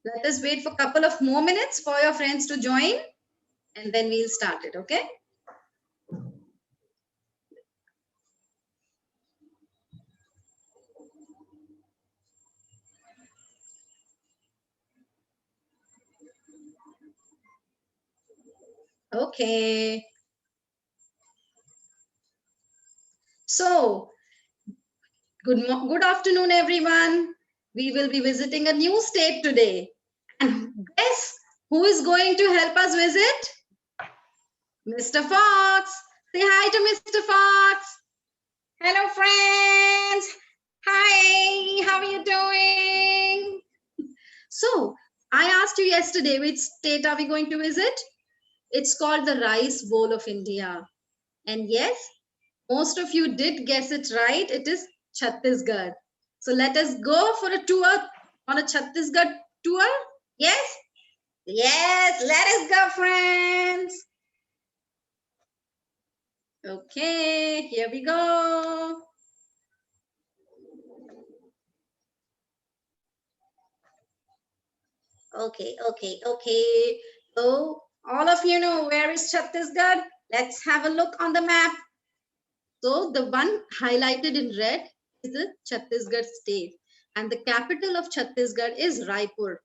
Let us wait for a couple of more minutes for your friends to join, and then we'll start it, okay? Okay. So, good afternoon, everyone. We will be visiting a new state today. And guess who is going to help us visit? Mr. Fox. Say hi to Mr. Fox. Hello, friends. Hi, how are you doing? So, I asked you yesterday, which state are we going to visit? It's called the Rice Bowl of India. And yes, most of you did guess it right. It is Chhattisgarh. So let us go for a tour on a Chhattisgarh tour. Yes? Yes, let us go, friends. Okay, here we go. Okay. So, all of you know where is Chhattisgarh? Let's have a look on the map. So, the one highlighted in red is the Chhattisgarh state, and the capital of Chhattisgarh is Raipur.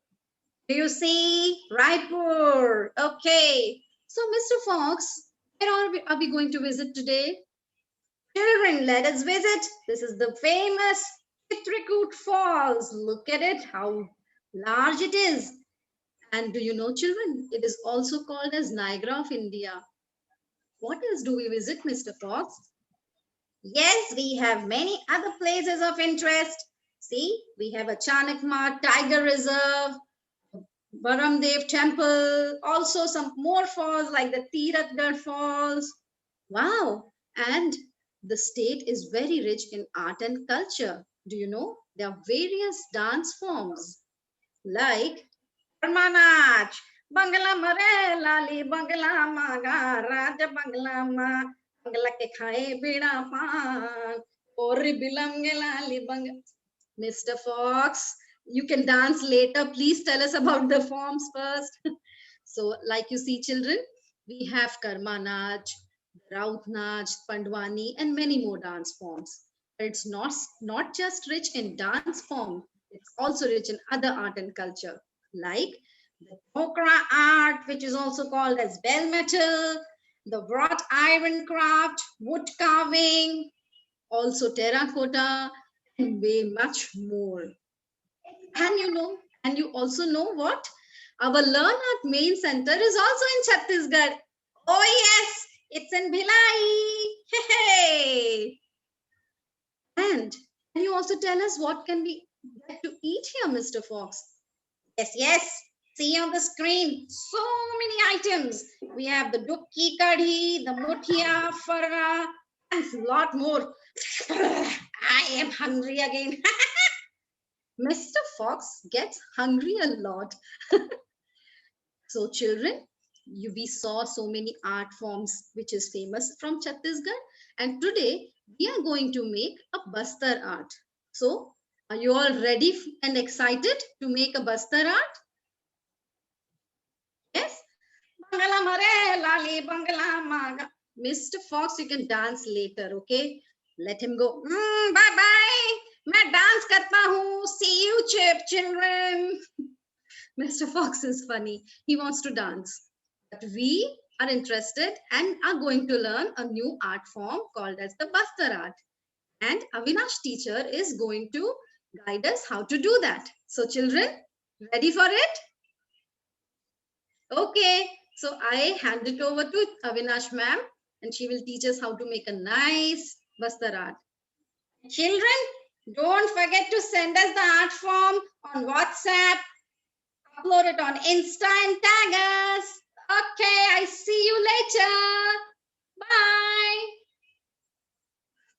Do you see? Raipur. Okay. So, Mr. Fox, where are we going to visit today? Children, let us visit. This is the famous Chitrakoot Falls. Look at it, how large it is. And do you know, children, it is also called as Niagara of India. What else do we visit, Mr. Fox? Yes, we have many other places of interest. See, we have a Chanakmar Tiger Reserve, Baramdev Temple, also some more falls like the Tiratgarh Falls. Wow! And the state is very rich in art and culture. Do you know? There are various dance forms like Karma Bangla Mare Lali Bangla Maga Raja Bangla Ma Bangla ke khaye bida pan Ori bilange lali bang. Mr. Fox, you can dance later. Please tell us about the forms first. So, like you see, children, we have Karma Nach, Raut Nach, Pandwani, and many more dance forms. But it's not just rich in dance form, it's also rich in other art and culture, like the Dhokra art, which is also called as bell metal, the wrought iron craft, wood carving, also terracotta, and way much more. And and you also know what? Our Learn Art main center is also in Chhattisgarh. Oh yes, it's in Bhilai. Hey! And can you also tell us what can we get to eat here, Mr. Fox? Yes. See on the screen, so many items. We have the dukki kadhi, the muthia, farra, and a lot more. I am hungry again. Mr. Fox gets hungry a lot. So, children, we saw so many art forms which is famous from Chhattisgarh, and today we are going to make a Bastar art. So, are you all ready and excited to make a Bastar art? Yes? Bangala mare lali bangala maga. Mr. Fox, you can dance later, okay? Let him go. Bye bye. मैं dance करता हूँ. See you, children. Mr. Fox is funny. He wants to dance. But we are interested and are going to learn a new art form called as the Bastar art. And Avinash teacher is going to guide us how to do that. So children, ready for it? Okay. So I hand it over to Avinash ma'am and she will teach us how to make a nice Bastar art. Children, don't forget to send us the art form on WhatsApp. Upload it on Insta and tag us. Okay, I see you later.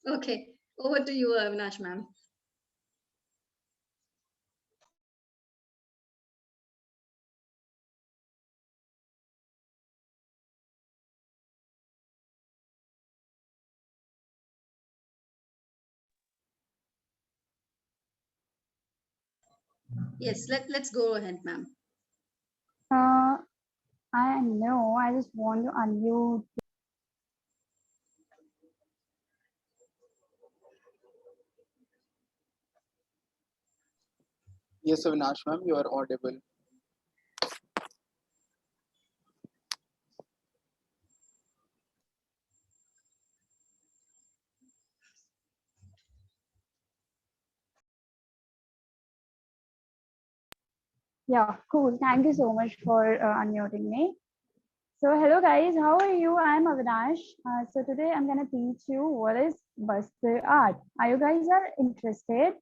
Bye. Okay, over to you, Avinash ma'am. Yes, let's go ahead, ma'am. I know. I just want to unmute. Yes, Avinash ma'am, you are audible. Yeah, cool. Thank you so much for unmuting me. So, hello guys, how are you? I'm Avinash. So today I'm gonna teach you what is Bastar art. Are you guys are interested?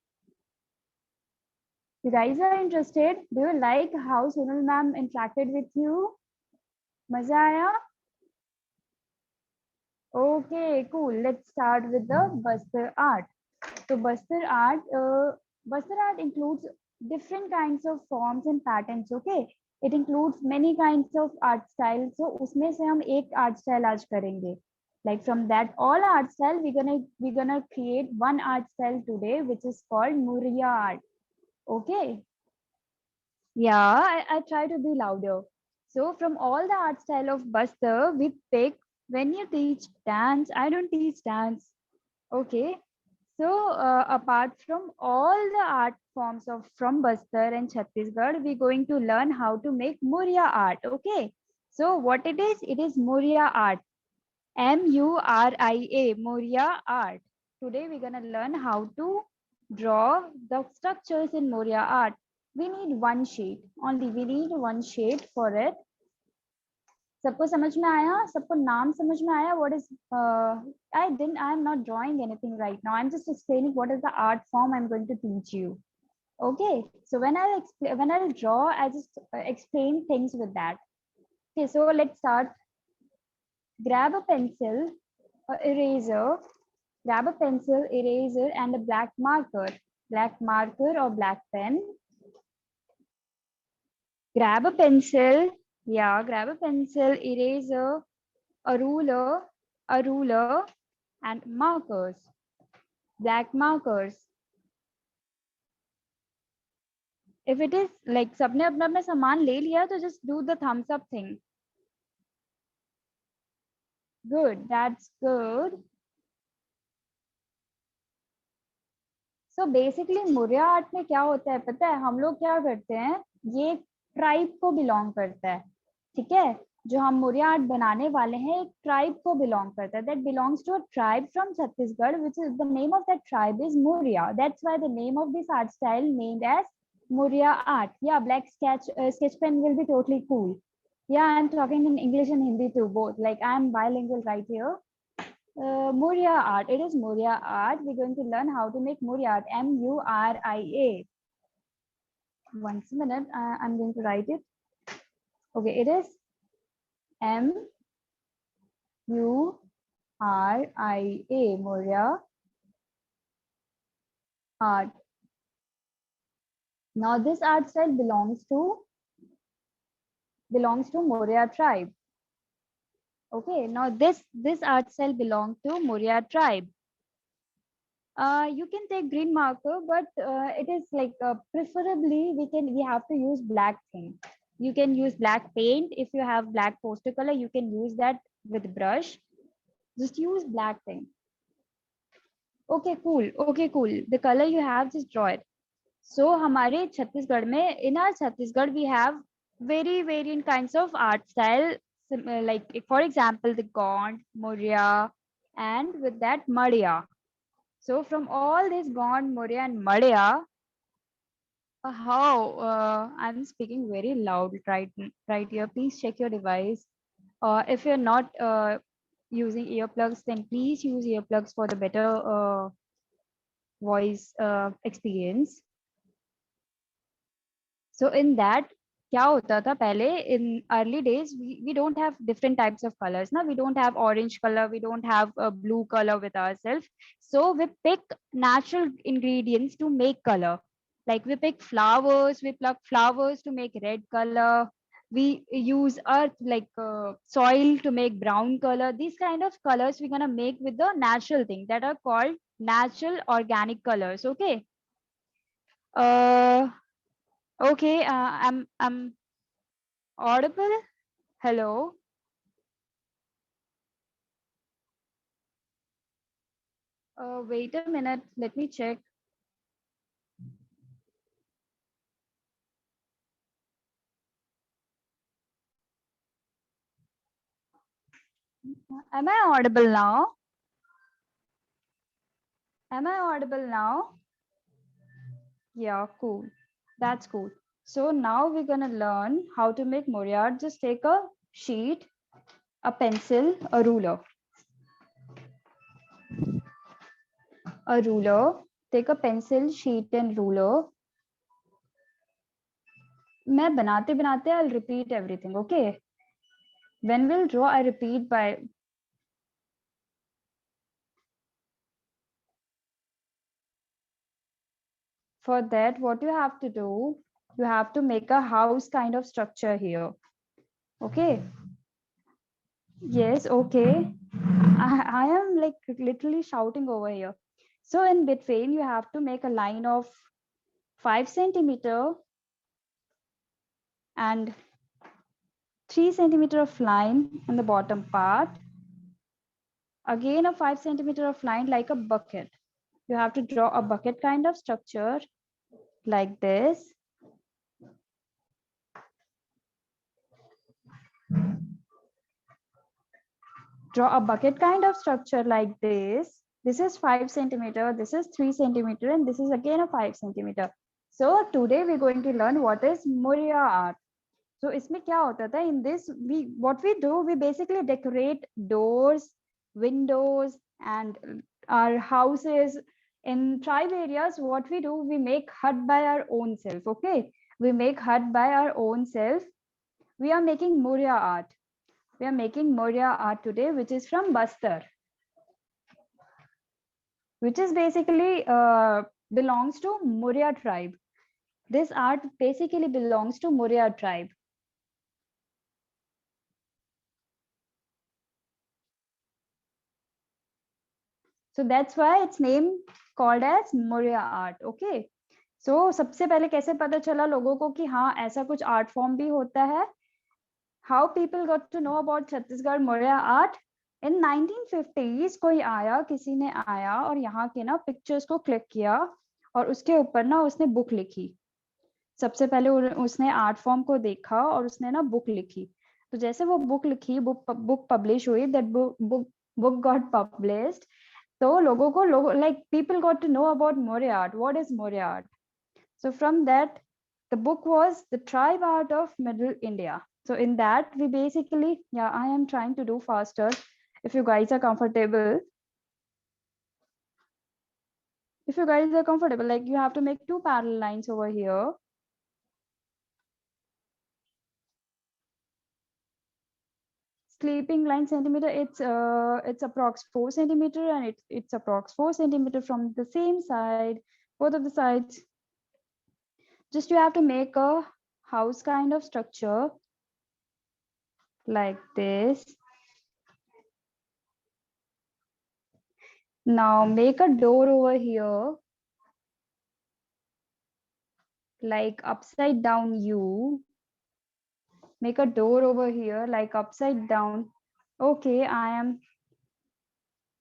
You guys are interested? Do you like how Sunil ma'am interacted with you? Maza aaya? Okay, cool. Let's start with the Bastar art. So Bastar art includes different kinds of forms and patterns. Okay, it includes many kinds of art styles. So उसमें से हम एक art style आज करेंगे. Like from that all art style, we're gonna create one art style today, which is called Murya art. Okay. Yeah, I try to be louder. So from all the art style of Bastar, we pick when you teach dance. I don't teach dance. Okay. So apart from all the art forms of from Bastar and Chhattisgarh, we're going to learn how to make Muria art. Okay. So what it is? It is Muria art. Muria, Muria art. Today we're gonna learn how to draw the structures in Muria art. We need one sheet only. We need one sheet for it. सबको समझ में आया? सबको नाम समझ में आया? What is I am not drawing anything right now. I'm just explaining what is the art form I'm going to teach you. Okay, so when I'll draw, I just explain things with that. Okay, so let's start. Grab a pencil, eraser, grab a pencil, eraser, and a black marker or black pen. Grab a pencil, yeah, grab a pencil, eraser, a ruler, and markers, black markers. If it is like सबने अपना अपना सामान ले लिया तो just do the thumbs up thing. Good, that's good. So basically Muria art में क्या होता है पता है? हम लोग क्या करते हैं, ये ट्राइब को बिलोंग करता है, ठीक है? जो हम मुर्या आर्ट बनाने वाले हैं एक ट्राइब को बिलोंग करता है, that belongs to a tribe from Chhattisgarh, which is the name of that tribe is Muria. That's why the name of this art style named as Muria art. या black sketch pen will be totally cool. Yeah, I'm talking in English and Hindi too, both. Like I'm bilingual right here. Muria art. It is Muria art. We're going to learn how to make Muria art. Muria. One minute. I'm going to write it. Okay, it is Muria. Muria art. Now this art style belongs to Muria tribe. Okay. Now this art style belongs to Muria tribe. You can take green marker, but it is like preferably we have to use black thing. You can use black paint. If you have black poster color, you can use that with brush. Just use black thing. Okay, cool. Okay, cool. The color you have, just draw it. So हमारे छत्तीसगढ़ में, in our Chhattisgarh, we have very variant kinds of art style. Like for example, the Gond, Muria, and with that Madhya. So from all this Gond, Muria, and Madhya, I'm speaking very loud right here. Please check your device. If you're not using earplugs, then please use earplugs for the better voice experience. So in that, क्या होता था पहले in early days, we don't have different types of colors. Now we don't have orange color, we don't have a blue color with ourselves. So we pick natural ingredients to make color. Like we pick flowers, we pluck flowers to make red color. We use earth like soil to make brown color. These kind of colors we're gonna make with the natural thing that are called natural organic colors. Okay. Uh, Okay, I'm audible. Hello. Wait a minute. Let me check. Am I audible now? Am I audible now? Yeah, cool. That's cool. So now we're gonna learn how to make murreard. Just take a sheet, a pencil, a ruler. A ruler. Take a pencil, sheet, and ruler. मैं बनाते बनाते I'll repeat everything. Okay. When we'll draw, I repeat by. For that, what you have to do, you have to make a house kind of structure here. Okay. Yes. Okay. I am like literally shouting over here. So in between, you have to make a line of 5 centimeter and 3 centimeter of line in the bottom part. Again, a 5 centimeter of line like a bucket. You have to draw a bucket kind of structure like this. Draw a bucket kind of structure like this. This is 5 centimeter, this is 3 centimeter, and this is again a 5 centimeter. So today we're going to learn what is Muria art. So इसमें क्या होता था? In this, what we do, we basically decorate doors, windows, and our houses. In tribe areas, what we do, we make hut by our own self. Okay, we make hut by our own self. We are making Muria art. We are making Muria art today, which is from Bastar, which is basically belongs to Muria tribe. This art basically belongs to Muria tribe. So that's why it's named called as Muria art. Okay. So सबसे पहले कैसे पता चला लोगों को कि हाँ ऐसा कुछ आर्ट फॉर्म भी होता है? How people got to know about Chhattisgarh Muria art? In 1950s कोई आया, किसी ने आया और यहाँ के ना पिक्चर्स को क्लिक किया और उसके ऊपर ना उसने बुक लिखी. सबसे पहले उसने आर्ट फॉर्म को देखा और उसने ना बुक लिखी. तो जैसे वो बुक लिखी, बुक पब्लिश हुई, दैट बुक गॉट पब्लिश्ड. तो लोगों को like people got to know about Morya art. What is Morya art? So from that, the book was the tribe art of Middle India. So in that, we basically, yeah, I am trying to do faster. If you guys are comfortable, like you have to make 2 parallel lines over here. Sleeping line centimeter, it's approx 4 centimeter, and it's approx 4 centimeter from the same side, both of the sides. Just you have to make a house kind of structure like this. Now make a door over here, like upside down U. Make a door over here, like upside down. Okay,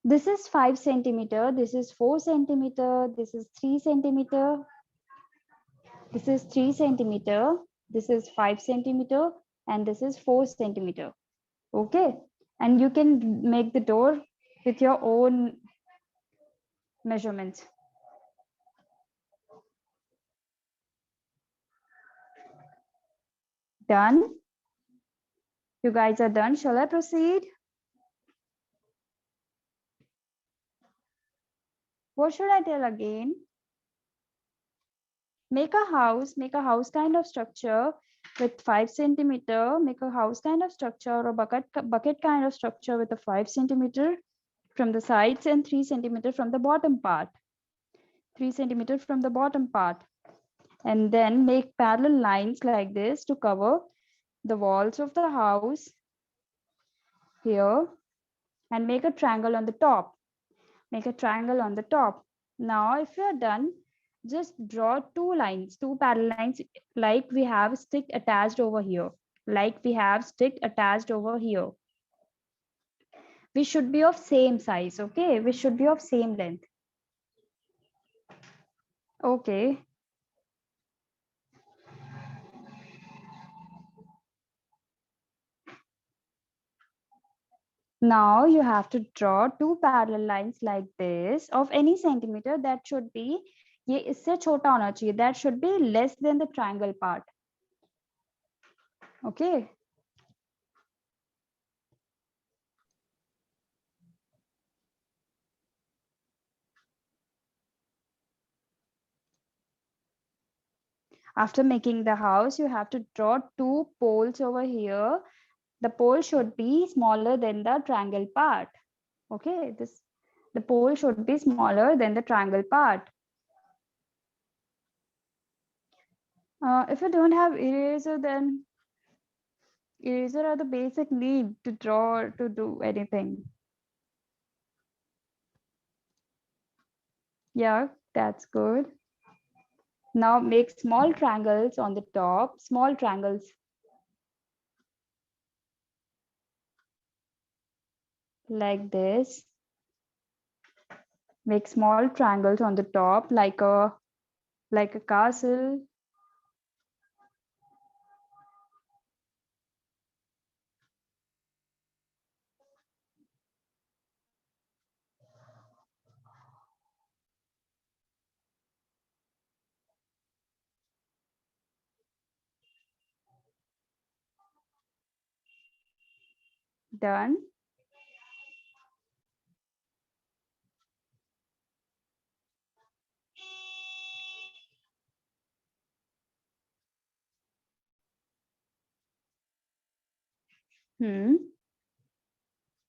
this is 5 centimeter, this is 4 centimeter, this is 3 centimeter, this is 3 centimeter, this is 5 centimeter, and this is 4 centimeter. Okay, and you can make the door with your own measurements. Done? You guys are done. Shall I proceed? What should I tell again? Make a house kind of structure with 5 centimeter. Make a house kind of structure or bucket kind of structure with a 5 centimeter from the sides and 3 centimeter from the bottom part. 3 centimeter from the bottom part. And then make parallel lines like this to cover the walls of the house here, and make a triangle on the top. Make a triangle on the top. Now, if you're done, just draw two lines, two parallel lines, like we have stick attached over here. Like we have stick attached over here. We should be of same size, okay? We should be of same length. Okay. Now you have to draw two parallel lines like this of any centimeter. That should be, ये इससे छोटा होना चाहिए. That should be less than the triangle part. Okay. After making the house, you have to draw two poles over here. The pole should be smaller than the triangle part. Okay, the pole should be smaller than the triangle part. If you don't have eraser, then eraser are the basic need to draw, to do anything. Yeah, that's good. Now make small triangles on the top, small triangles like this. Make small triangles on the top like a castle. Done.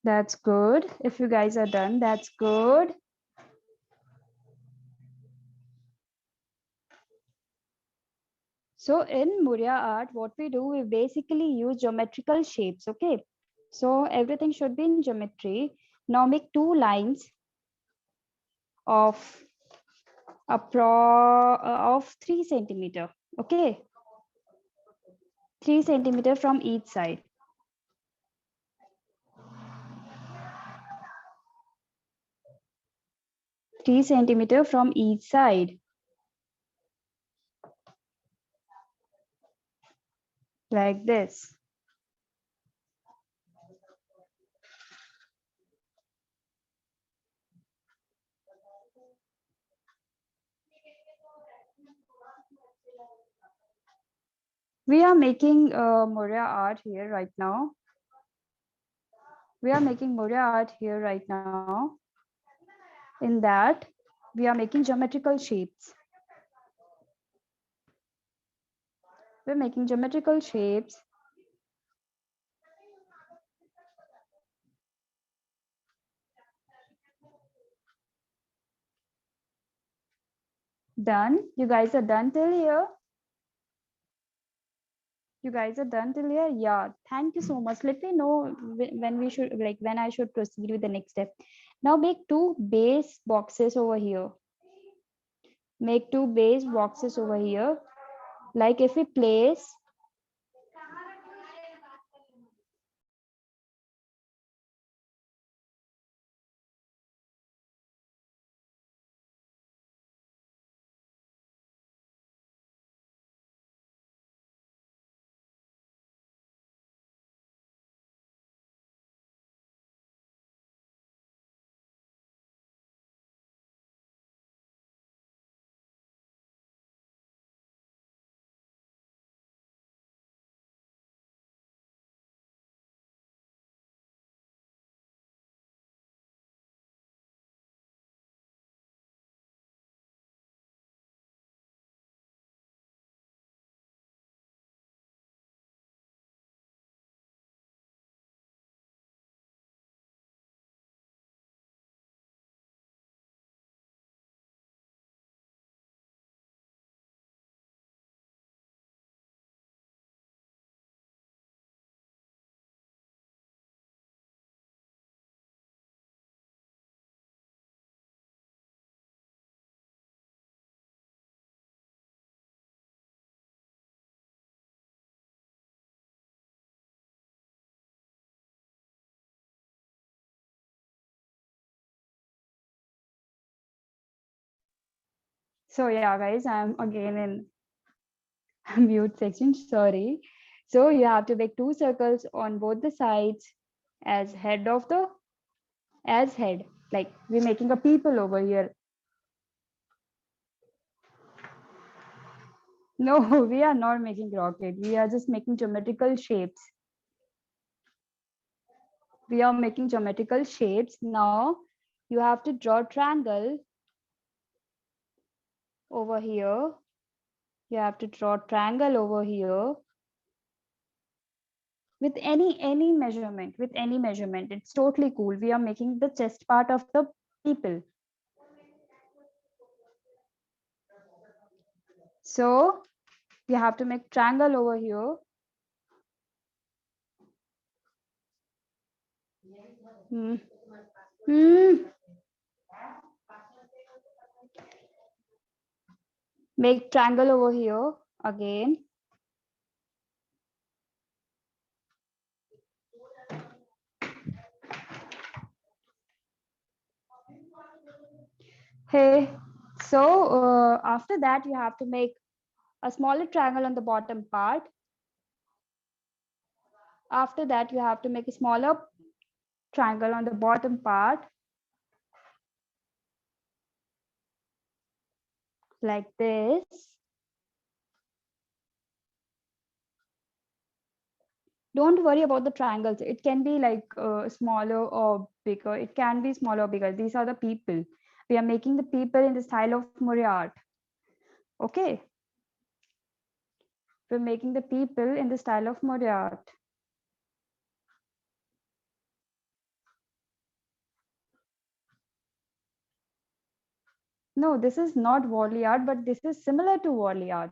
That's good. If you guys are done, that's good. So in Murya art, what we do, we basically use geometrical shapes. Okay. So everything should be in geometry. Now make two lines of of 3 centimeter. Okay. 3 centimeter from each side. Three centimeter from each side. Like this. We are making Murya art here right now. We are making Murya art here right now. In that, we are making geometrical shapes. We're making geometrical shapes. Done. You guys are done till here? You guys are done till here? Yeah. Thank you so much. Let me know when we should, like, when I should proceed with the next step. Now make two base boxes over here. Make two base boxes over here. Like if we place So yeah, guys, I'm again in mute section. Sorry. So you have to make two circles on both the sides as head. Like we're making a people over here. No, we are not making rocket. We are just making geometrical shapes. We are making geometrical shapes. Now you have to draw triangle over here. You have to draw triangle over here with any measurement, with any measurement. It's totally cool. We are making the chest part of the people. So you have to make triangle over here. Hmm. Hmm. Make triangle over here again. Hey, so after that you have to make a smaller triangle on the bottom part. After that you have to make a smaller triangle on the bottom part like this. Don't worry about the triangles. It can be like smaller or bigger. It can be smaller or bigger. These are the people. We are making the people in the style of Murray art. Okay. We're making the people in the style of Murray art. No, this is not Warley art, but this is similar to Warley art.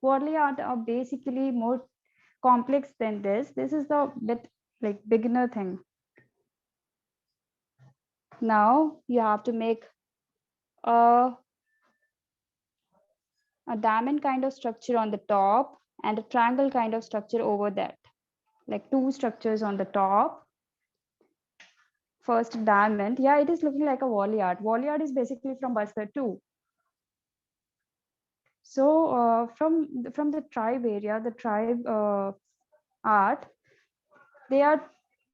Warley art are basically more complex than this. This is the bit like beginner thing. Now you have to make a diamond kind of structure on the top and a triangle kind of structure over that, like two structures on the top. First diamond. Yeah, it is looking like a Wally art. Wally art is basically from Buster too. So from the tribe area, the tribe art, they are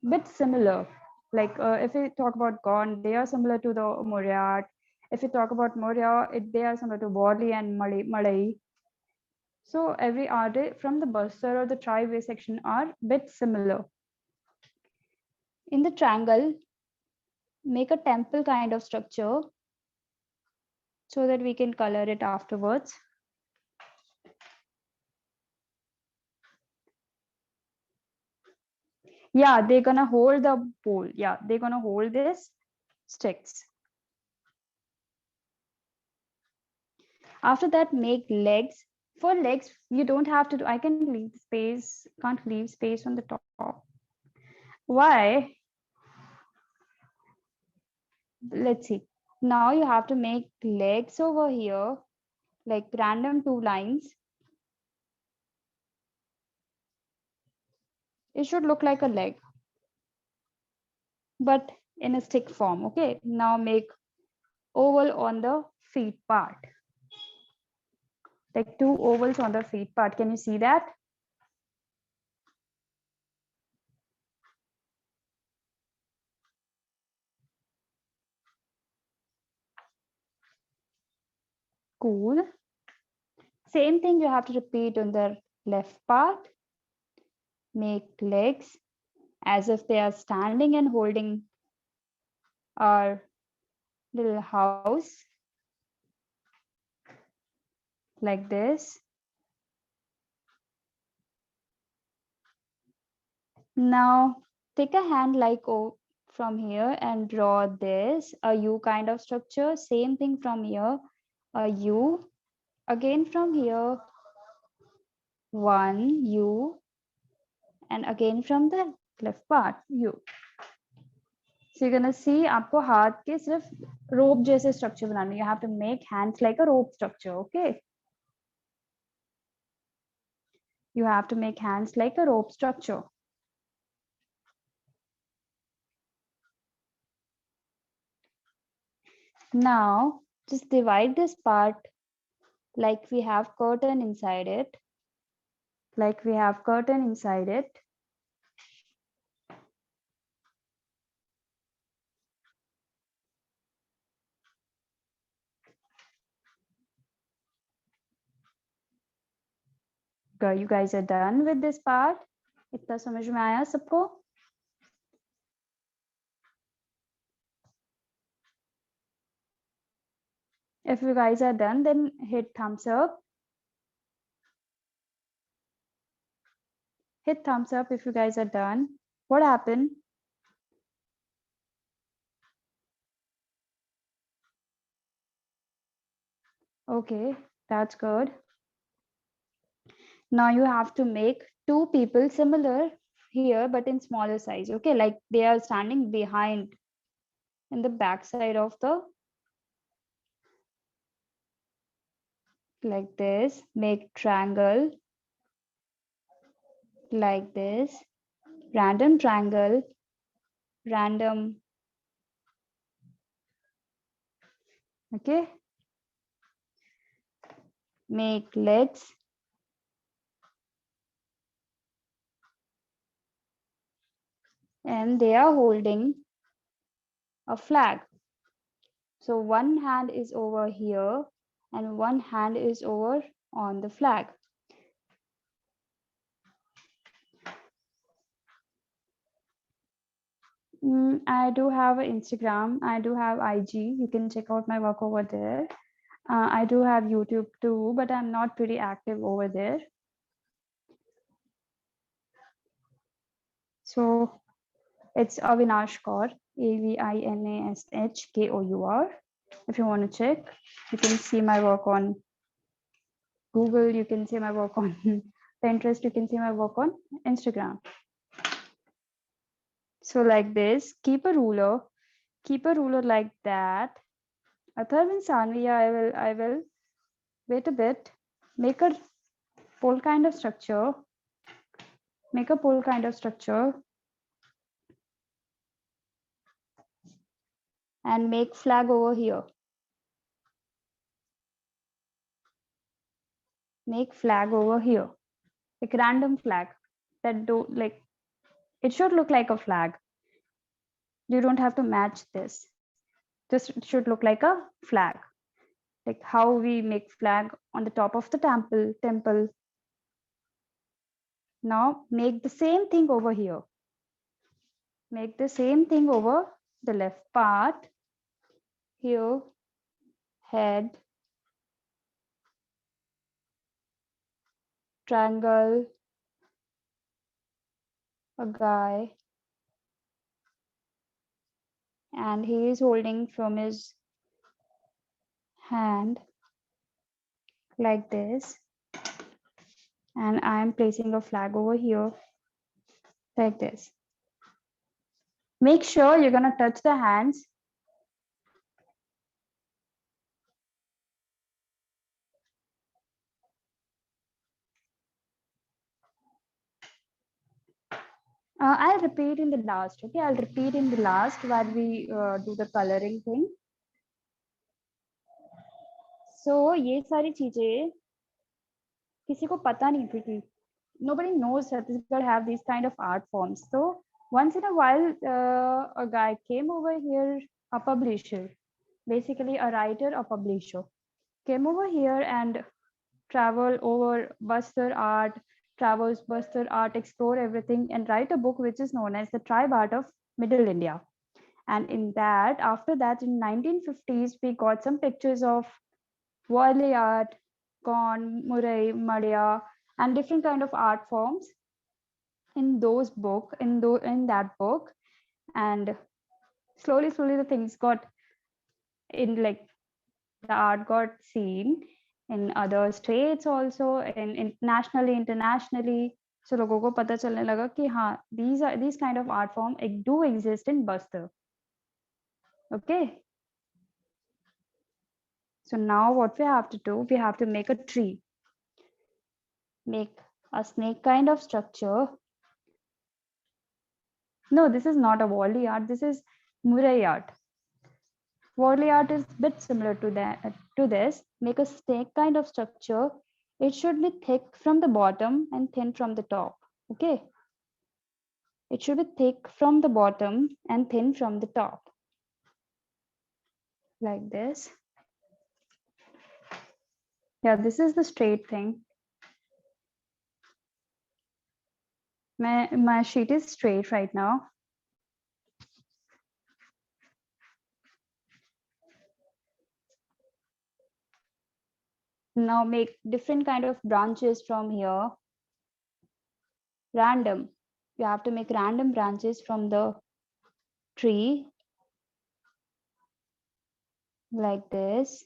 bit similar. Like if we talk about Gorn, they are similar to the Moria art. If we talk about Moria, they are similar to Wally and Malay. So every art from the Buster or the tribe section are bit similar. In the triangle, make a temple kind of structure so that we can color it afterwards. Yeah, they're gonna hold the pole. Yeah, they're gonna hold this sticks. After that, make legs. For legs, you don't have to do, I can leave space, can't leave space on the top. Why? Let's see. Now you have to make legs over here, like random two lines. It should look like a leg, but in a stick form. Okay, now make oval on the feet part. Like two ovals on the feet part. Can you see that? Cool. Same thing you have to repeat on the left part. Make legs as if they are standing and holding our little house like this. Now take a hand like from here and draw this, a U kind of structure. Same thing from here, a U. Again from here, one U, and again from the left part, U. So you're gonna see आपको हाथ के सिर्फ rope जैसे structure बनाने. You have to make hands like a rope structure, okay? You have to make hands like a rope structure. Now just divide this part like we have curtain inside it. Like we have curtain inside it. You guys are done with this part? इतना समझ में आया सबको? If you guys are done, then hit thumbs up. Hit thumbs up if you guys are done. What happened? Okay, that's good. Now you have to make two people similar here, but in smaller size. Okay, like they are standing behind in the back side of the, like this. Make triangle like this. Random triangle. Random. Okay. Make legs. And they are holding a flag. So one hand is over here and one hand is over on the flag. I do have an Instagram. I do have IG. You can check out my work over there. I do have YouTube too, but I'm not pretty active over there. So it's Avinash Kaur, AVINASHKOUR. If you want to check, you can see my work on Google. You can see my work on Pinterest. You can see my work on Instagram. So like this, keep a ruler like that. Atharv and Sanvi, I will wait a bit, make a pole kind of structure, and make flag over here. Make flag over here, like random flag that do like, it should look like a flag. You don't have to match this. Just it should look like a flag, like how we make flag on the top of the temple. Now make the same thing over here. Make the same thing over the left part. Here, head, triangle, a guy, and he is holding from his hand like this, and I am placing a flag over here like this. Make sure you're gonna touch the hands. I'll repeat in the last. Okay, I'll repeat in the last while we do the coloring thing. So ये सारी चीजें किसी को पता नहीं थी. Nobody knows Chhattisgarh have these kind of art forms. So once in a while, a guy came over here, a publisher, basically a writer or publisher, came over here and travel over Bastar art, travels Bastar art, explore everything, and write a book which is known as the Tribe Art of Middle India. And in that, after that, in 1950s, we got some pictures of Warli art, Gond, Murai, Madhya, and different kind of art forms in those book, in that book. And slowly the things got in, like the art got seen in other states also, in nationally, internationally. So लोगों को पता चलने लगा कि हाँ, these kind of art form do exist in Bastar. Okay. So now what we have to do, we have to make a tree. Make a snake kind of structure. No, this is not a Wali art. This is Murai art. Worldly art is a bit similar to that. To this, make a snake kind of structure. It should be thick from the bottom and thin from the top. Okay. It should be thick from the bottom and thin from the top. Like this. Yeah, this is the straight thing. My sheet is straight right now. Now make different kind of branches from here. Random. You have to make random branches from the tree. Like this.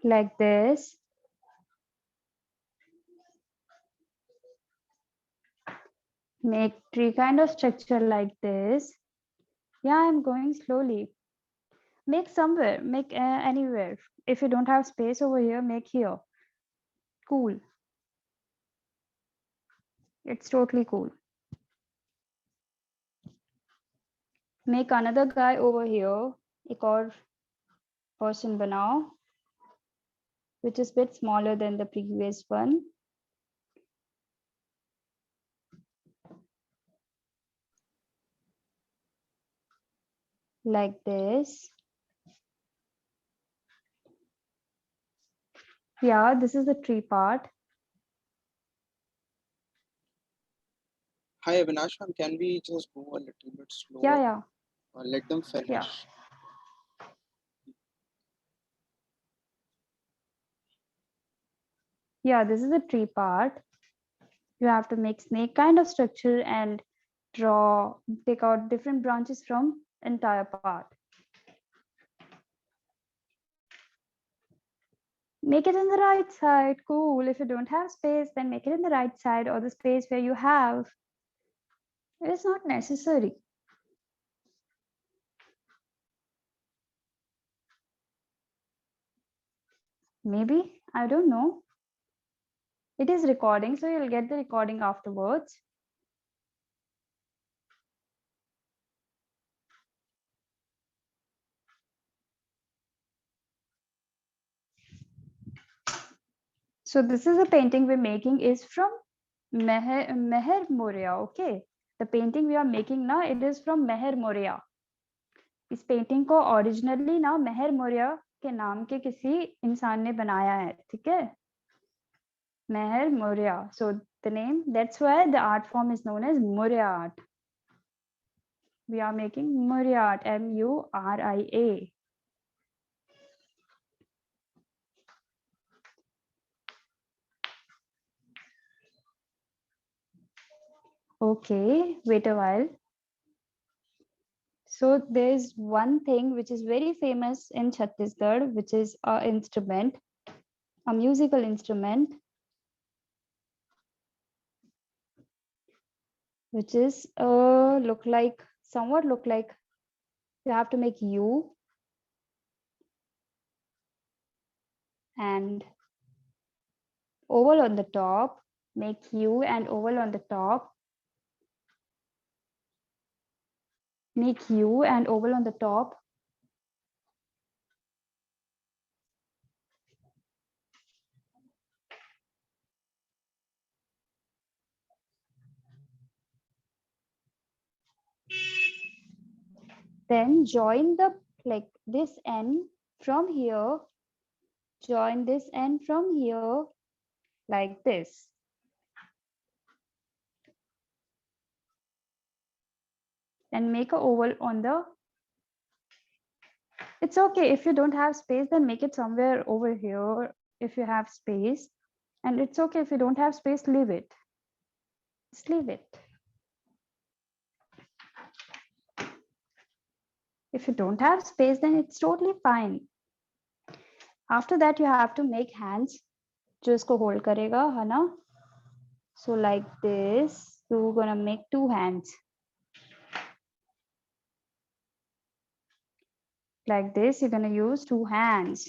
Like this. Make tree kind of structure like this. Yeah, I'm going slowly. Make somewhere, make anywhere. If you don't have space over here, make here. Cool. It's totally cool. Make another guy over here. एक और person बनाओ, which is a bit smaller than the previous one. Like this. Yeah, this is the tree part. Hi Avinash, ma'am, can we just go a little bit slower? Yeah. Let them finish. Yeah. Yeah, this is the tree part. You have to make snake kind of structure and draw, take out different branches from entire part. Make it in the right side. Cool. If you don't have space, then make it in the right side or the space where you have. It is not necessary. Maybe, I don't know. It is recording, so you'll get the recording afterwards. So this is a painting we're making is from Meher Moria. Okay, the painting we are making now, it is from Meher Moria. इस painting को originally ना मेहर मोरिया के नाम के किसी इंसान ने बनाया है, ठीक है? Meher Moria. So the name, that's why the art form is known as Moria art. We are making Moria art, M-U-R-I-A. Okay, wait a while. So there's one thing which is very famous in Chhattisgarh, which is a instrument, a musical instrument, which is somewhat look like you have to make U and oval on the top, make U and oval on the top, make U and oval on the top. Then join this end from here, join this end from here like this. And make a oval on the, it's okay if you don't have space, then make it somewhere over here if you have space. And it's okay if you don't have space, leave it. Just leave it. If you don't have space, then it's totally fine. After that, you have to make hands. जो इसको hold करेगा, है ना? So like this, you're gonna make two hands. Like this, you're gonna use two hands.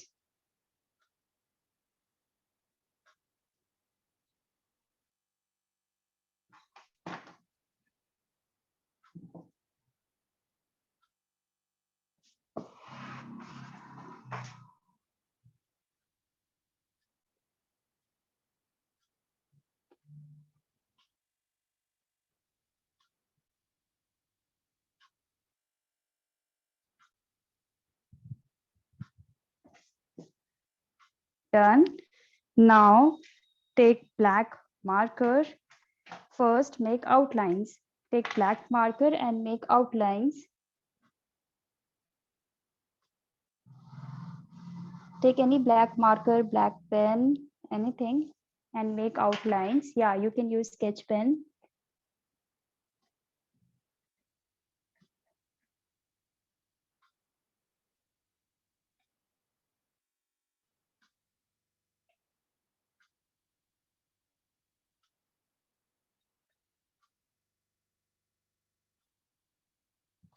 Done. Now take black marker. First make outlines. Take black marker and make outlines. Take any black marker, black pen, anything, and make outlines. Yeah, you can use sketch pen.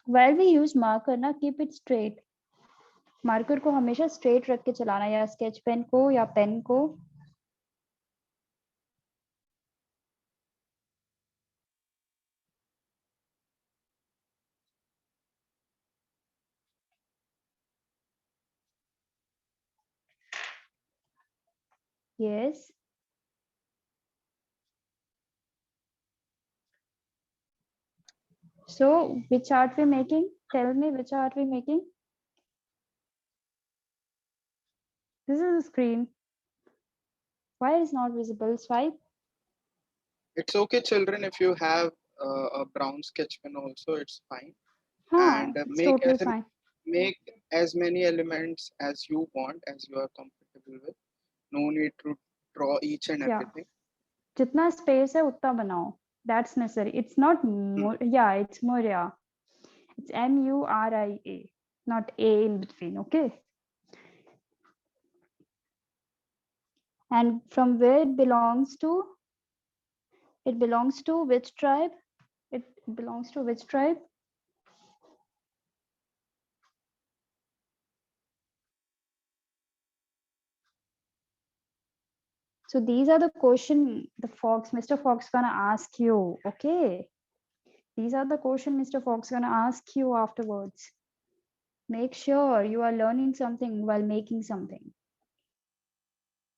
While we use marker ना, keep it straight. Marker को हमेशा straight रख के चलाना, या sketch pen को या pen को. Yes. So which art we making? Tell me which art we making. This is the screen. Why is not visible? Swipe. It's okay, children, if you have a brown sketch pen also, it's fine. Huh, And it's totally fine. make as many elements as you want, as you are comfortable with. No need to draw each and Yeah. everything. जितना space है उतना बनाओ. That's necessary. It's not yeah, it's Moria. It's Muria, not A in between. Okay. And from where it belongs to? It belongs to which tribe? It belongs to which tribe? So these are the question Mr. Fox gonna ask you. Okay. These are the question Mr. Fox gonna ask you afterwards. Make sure you are learning something while making something.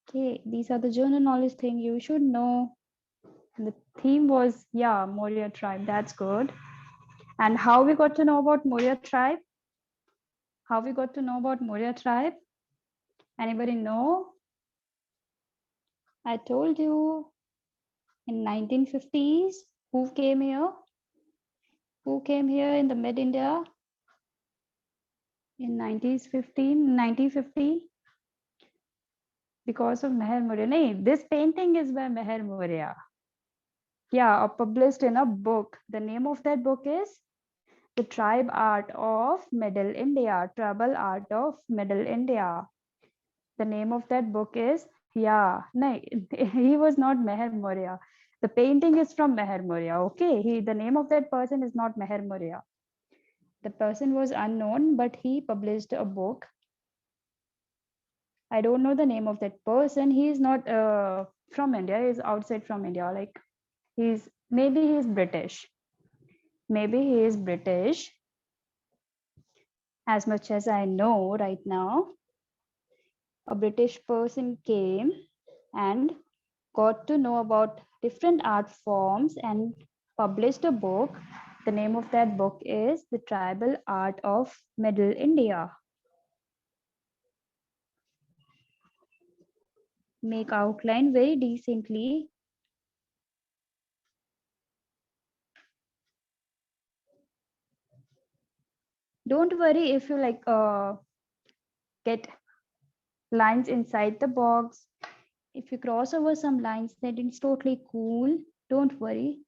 Okay, these are the general knowledge thing you should know. And the theme was, yeah, Moria tribe. That's good. And how we got to know about Moria tribe? How we got to know about Moria tribe? Anybody know? I told you in 1950s, who came here? Who came here in the mid-India? In 1950? Because of Meher Moria. No, this painting is by Meher Moria. Yeah, published in a book. The name of that book is The Tribe Art of Middle India. Tribal Art of Middle India. The name of that book is, yeah, no, he was not Meher Moria. The painting is from Meher Moria. Okay, the name of that person is not Meher Moria. The person was unknown, but he published a book. I don't know the name of that person. He is not from India. He is outside from India. Like maybe he's British. Maybe he is British. As much as I know right now, a British person came and got to know about different art forms and published a book. The name of that book is The Tribal Art of Middle India. Make outline very decently. Don't worry if you like get lines inside the box. If you cross over some lines, then it's totally cool. Don't worry.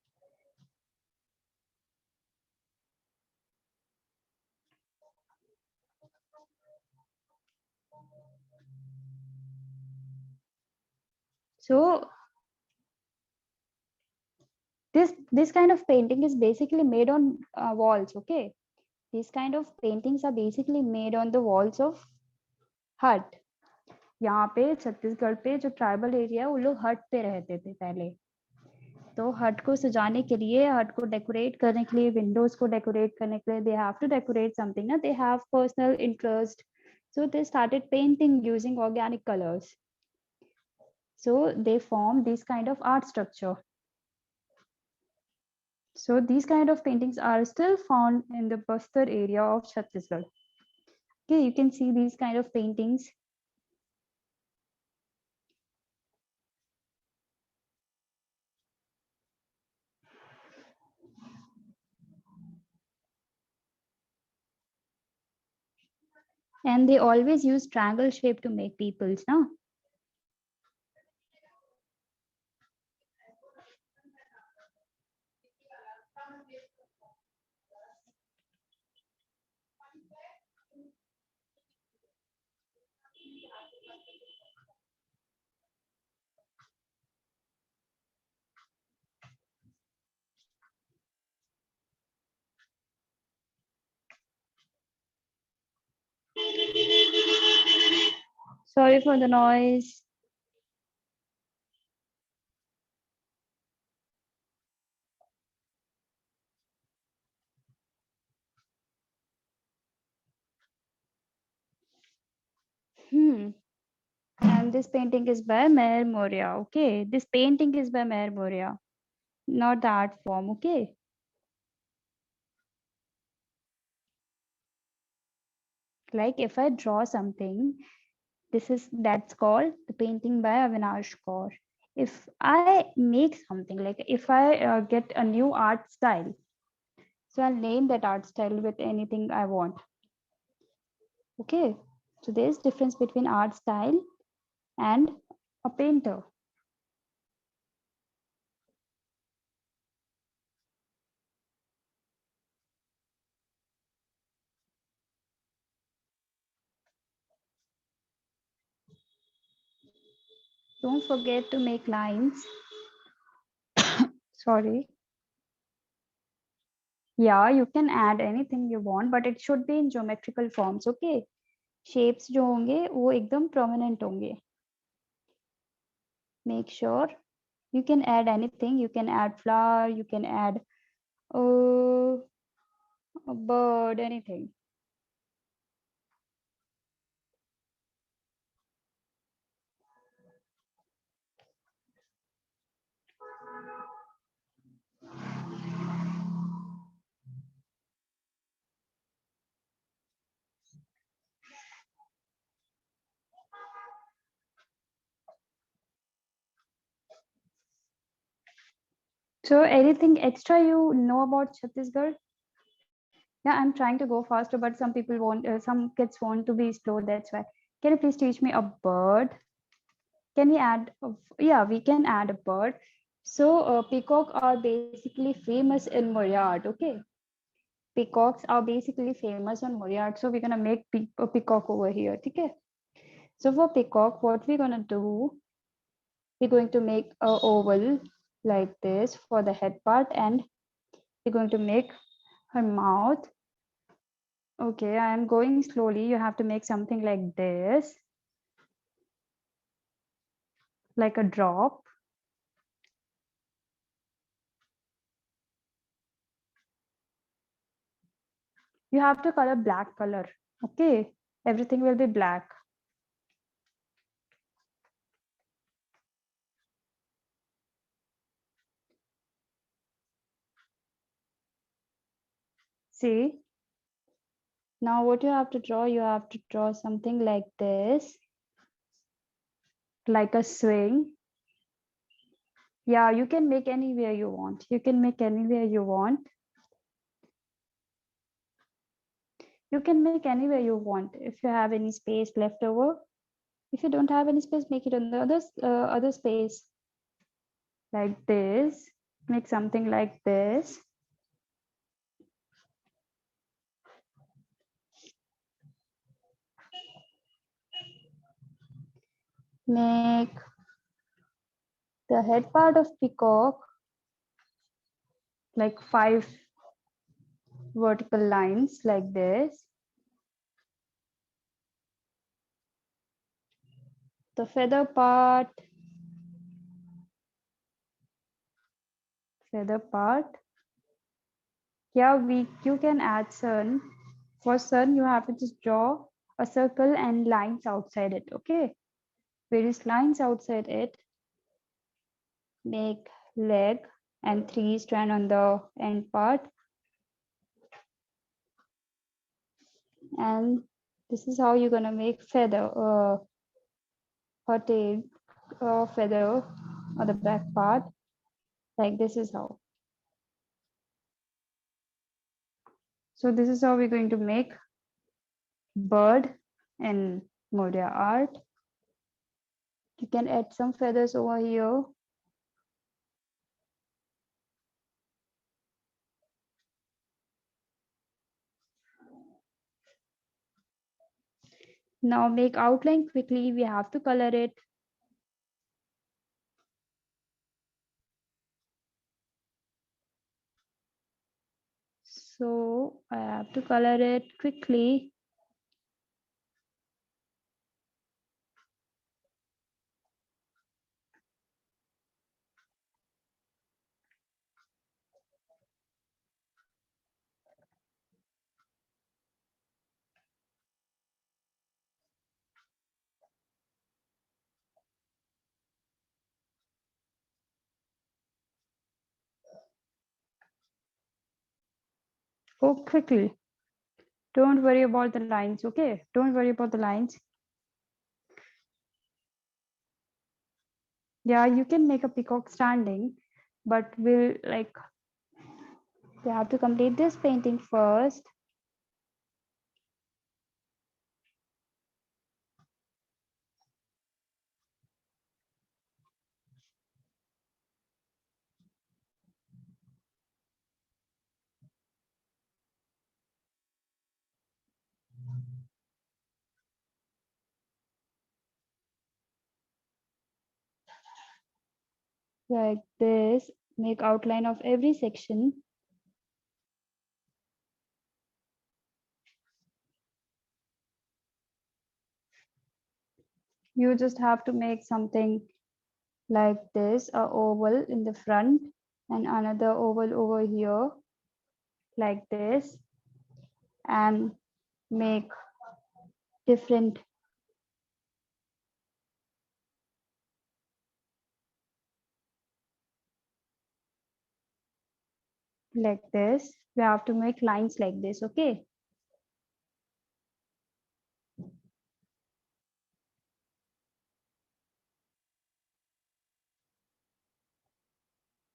So this kind of painting is basically made on walls. Okay, these kind of paintings are basically made on the walls of hut. यहाँ पे छत्तीसगढ़ पे जो tribal area है वो लोग हट पे रहते थे पहले. तो हट को सजाने के लिए, हट को डेकोरेट करने के लिए, विंडोज को डेकोरेट करने के लिए, they have to decorate something ना, they have personal interest. So they started painting using organic colors. So they formed this kind of art structure. So these kind of paintings are still found in the Bastar area of Chhattisgarh. Okay, you can see these kind of paintings. And they always use triangle shape to make peoples, no? Sorry for the noise. And this painting is by Meher Moria. Okay, this painting is by Meher Moria, not the art form. Okay. Like if I draw something, that's called the painting by Avinash Kaur. If I make something, like if I get a new art style, so I'll name that art style with anything I want. Okay, so there's difference between art style and a painter. Don't forget to make lines. Sorry. Yeah, you can add anything you want, but it should be in geometrical forms. Okay, shapes जो होंगे वो एकदम prominent होंगे. Make sure you can add anything. You can add flower, you can add uh, a bird, anything. So anything extra you know about Chhattisgarh? Yeah, I'm trying to go faster, but some people want, some kids want to be slow. That's why. Can you please teach me a bird? Can we add? Yeah, we can add a bird. So peacock are basically famous in Moryard. Okay, peacocks are basically famous on Moryard. So we're gonna make a peacock over here. Okay. So for peacock, what we're gonna do? We're going to make a oval like this for the head part, and we're going to make her mouth. Okay, I am going slowly. You have to make something like this, like a drop. You have to color black color. Okay, everything will be black. See, now what you have to draw something like this, like a swing. Yeah, you can make anywhere you want. You can make anywhere you want. You can make anywhere you want. If you have any space left over, if you don't have any space, make it on the other space, like this. Make something like this. Make the head part of peacock like 5 vertical lines like this. The feather part, yeah, you can add sun. For sun, you have to just draw a circle and lines outside it. Okay, various lines outside it. Make leg and 3 strand on the end part. And this is how you're gonna make feather, her tail, feather on the back part. Like this is how. So this is how we're going to make bird in Moria art. You can add some feathers over here. Now make outline quickly. We have to color it. So I have to color it quickly. Go quickly. Don't worry about the lines, okay? Don't worry about the lines. Yeah, you can make a peacock standing, but we have to complete this painting first. Like this, make outline of every section. You just have to make something like this, a oval in the front and another oval over here like this, and make different like this. We have to make lines like this, okay?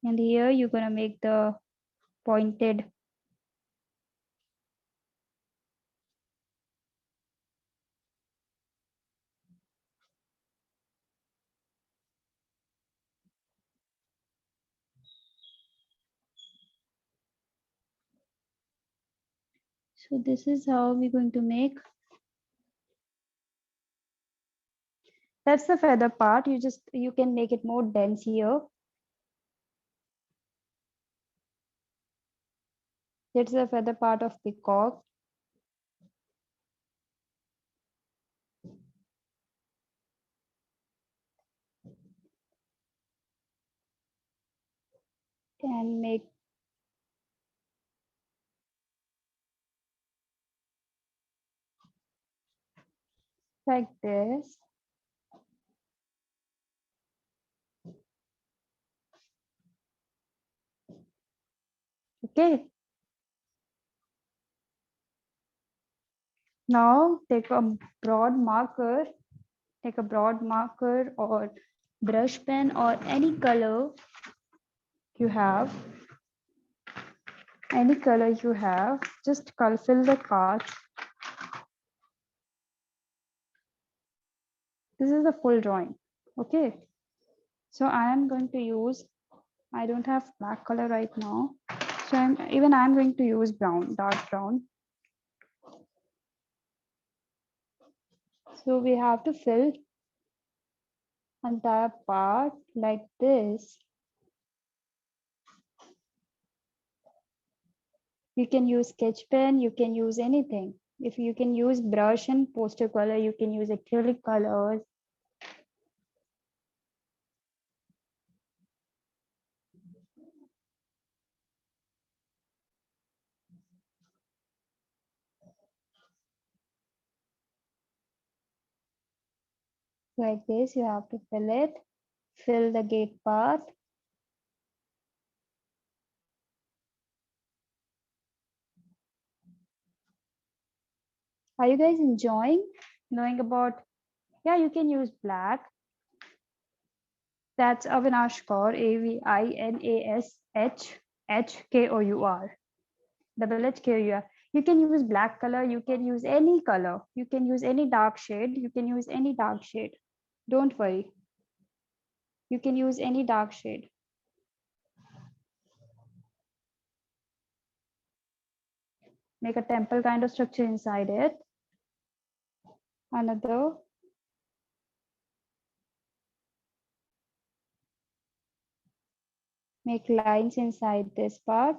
And here you're gonna make the pointed so this is how we're going to make. That's the feather part. You can make it more dense here. That's the feather part of peacock. And make like this. Okay. Now take a broad marker, or brush pen or any color you have. Just fill the cards. This is the full drawing. Okay. So I am going to use, I don't have black color right now. So I'm going to use brown, dark brown. So we have to fill entire part like this. You can use sketch pen, you can use anything. If you can use brush and poster color, you can use acrylic colors. Like this, you have to fill the gate part. Are you guys enjoying knowing about, yeah, you can use black. That's Avinash Kaur, AVINASHHKOUR, HKOUR. You can use black color, you can use any color, you can use any dark shade, you can use any dark shade. Don't worry. You can use any dark shade. Make a temple kind of structure inside it. Another. Make lines inside this part.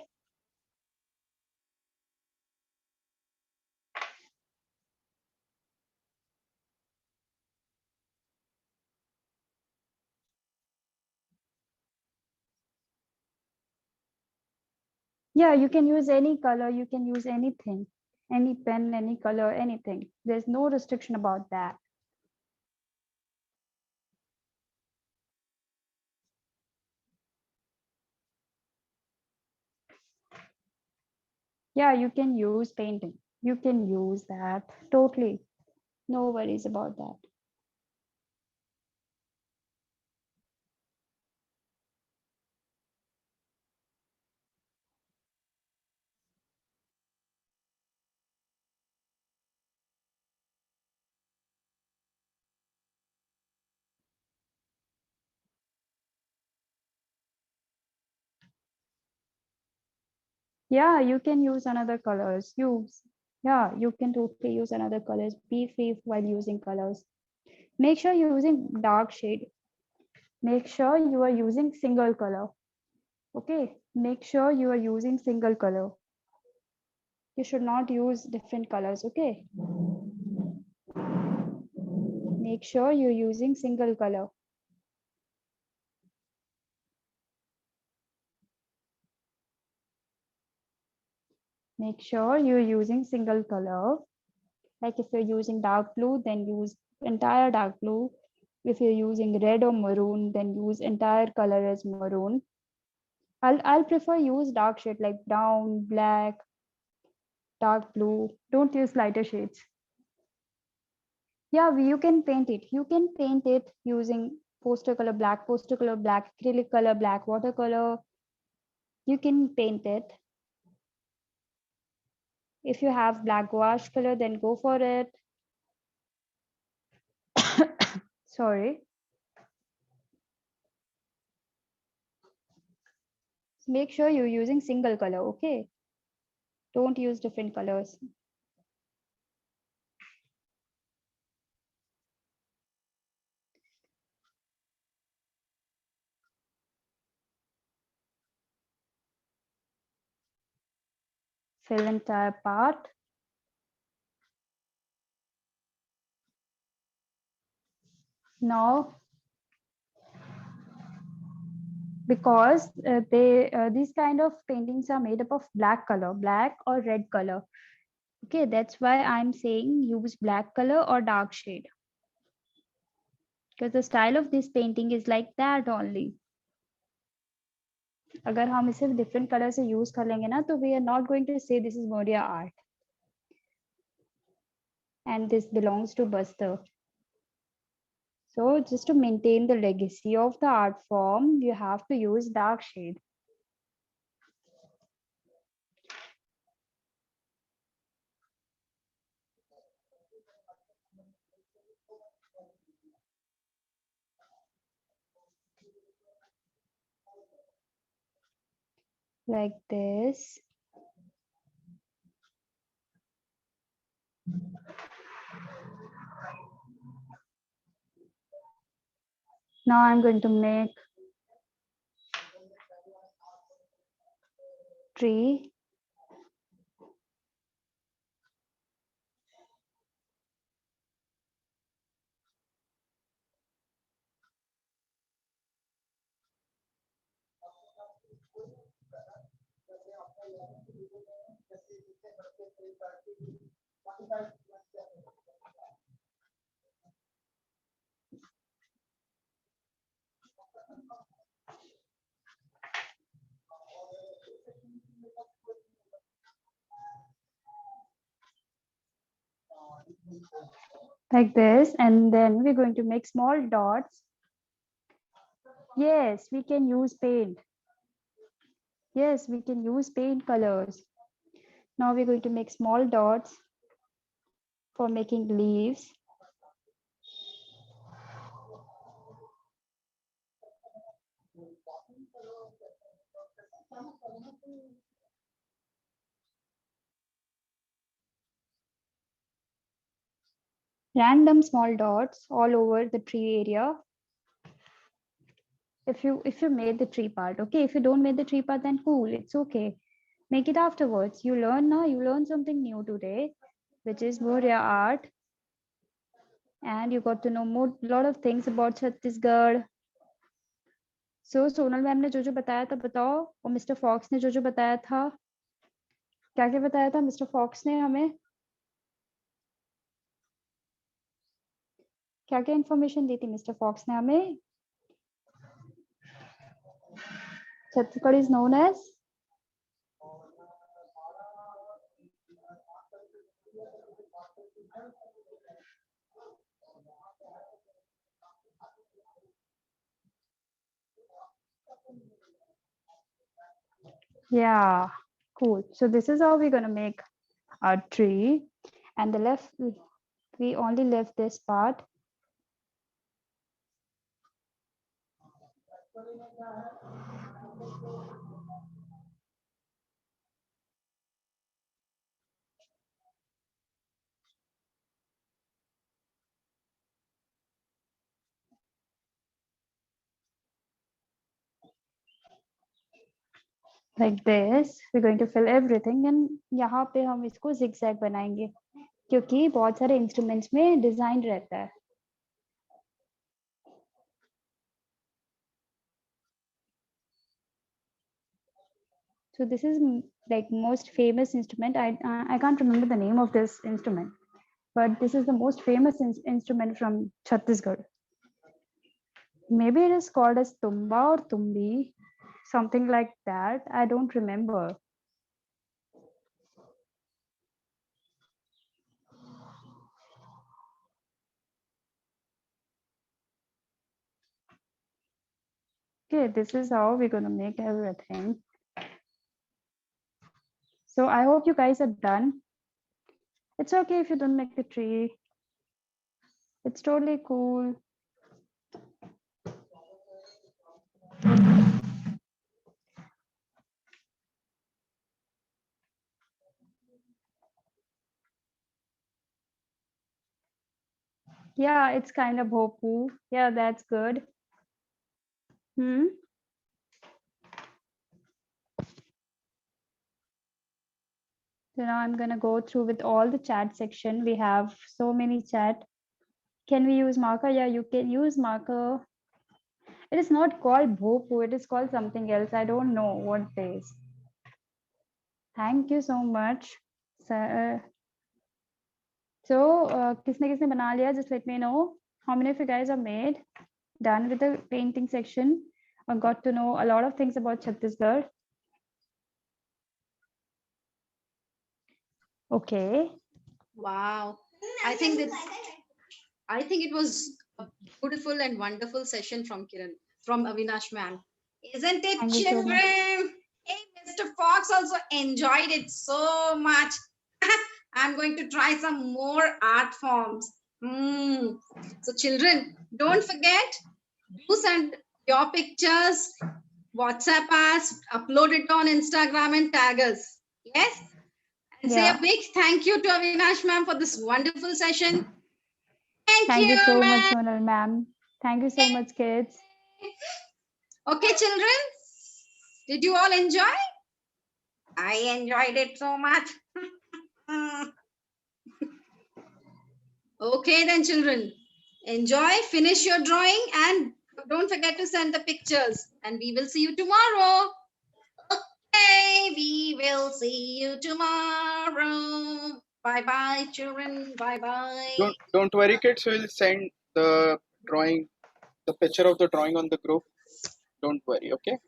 Yeah, you can use any color, you can use anything, any pen, any color, anything. There's no restriction about that. Yeah, you can use painting. You can use that totally. No worries about that. Yeah, you can use another colors. Yeah, you can totally use another colors. Be free while using colors. Make sure you're using dark shade. Make sure you are using single color. Okay, make sure you are using single color. You should not use different colors. Okay, make sure you're using single color. Make sure you're using single color. Like if you're using dark blue, then use entire dark blue. If you're using red or maroon, then use entire color as maroon. I'll prefer use dark shade like brown, black, dark blue. Don't use lighter shades. Yeah, you can paint it. You can paint it using poster color black, acrylic color black, watercolor. You can paint it. If you have black gouache color, then go for it. Sorry. Make sure you're using single color, okay? Don't use different colors. Fill entire part. Now, because these kind of paintings are made up of black color, black or red color. Okay, that's why I'm saying use black color or dark shade. Because the style of this painting is like that only. अगर हम इसे different color से use कर लेंगे ना, तो we are not going to say this is Moria art. And this belongs to Bastar. So just to maintain the legacy of the art form, you have to use dark shade. Like this. Now I'm going to make tree. Like this, and then we're going to make small dots. Yes, we can use paint. Yes, we can use paint colors. Now we're going to make small dots for making leaves. Random small dots all over the tree area. If you made the tree part, okay. If you don't make the tree part, then cool, it's okay. Make it afterwards. You learn now, you learn something new today, which is Bhorya art. And you got to know more lot of things about Chhattisgarh. So Sonal ma'am ने जो बताया था बताओ, और mister fox ने जो बताया था, क्या क्या बताया था मिस्टर फॉक्स ने हमें, क्या क्या इन्फॉर्मेशन दी थी मिस्टर फॉक्स ने हमें? Chhattisgarh is known as yeah, cool. So this is how we're gonna make our tree, and the left we only left this part. Like this, we're going to fill everything, and यहाँ पे हम इसको zigzag बनाएंगे, क्योंकि बहुत सारे instruments में design रहता है. So this is like most famous instrument. I can't remember the name of this instrument, but this is the most famous instrument from Chhattisgarh. Maybe it is called as tumba or tumbi, something like that. I don't remember. Okay, this is how we're going to make everything. So I hope you guys are done. It's okay if you don't make the tree. It's totally cool. Yeah, it's kind of Bhopu. Yeah, that's good. So now I'm going to go through with all the chat section. We have so many chat. Can we use marker? Yeah, you can use marker. It is not called Bhopu. It is called something else. I don't know what it is. Thank you so much, sir. So, किसने किसने बना लिया? Just let me know. How many of you guys are made? Done with the painting section. I got to know a lot of things about Chhattisgarh. Okay. Wow. I think it was a beautiful and wonderful session from Kiran, from Avinash ma'am. Isn't it, Thank you so children? much. Hey, Mr. Fox also enjoyed it so much. I'm going to try some more art forms. So, children, don't forget, do send your pictures, WhatsApp us, upload it on Instagram and tag us. Yes? And say a big thank you to Avinash ma'am for this wonderful session. Thank you so much, ma'am. Sonal ma'am. Thank you so much, kids. Okay, children, did you all enjoy? I enjoyed it so much. Okay, then, children, enjoy, finish your drawing, and don't forget to send the pictures. And we will see you tomorrow. Okay, we will see you tomorrow. Bye bye, children. Bye bye. Don't worry, kids. We'll send the drawing, the picture of the drawing on the group. Don't worry, okay?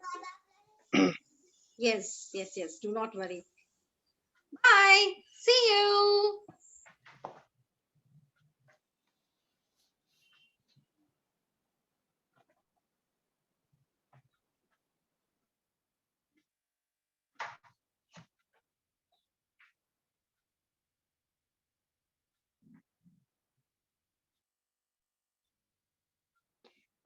Yes, yes, yes. Do not worry. Bye. See you.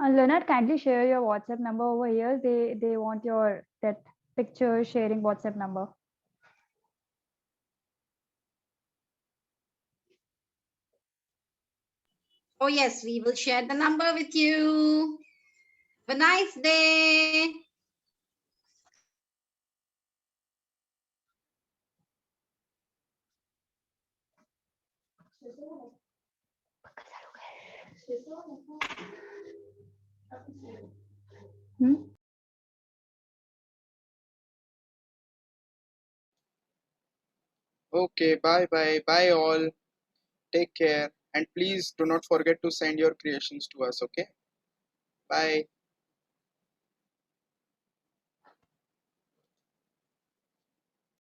Leonard, kindly share your WhatsApp number over here. They want your that picture sharing WhatsApp number. Oh yes, we will share the number with you. Have a nice day. Hmm? Okay, bye bye. Bye all. Take care. And please do not forget to send your creations to us, okay? Bye.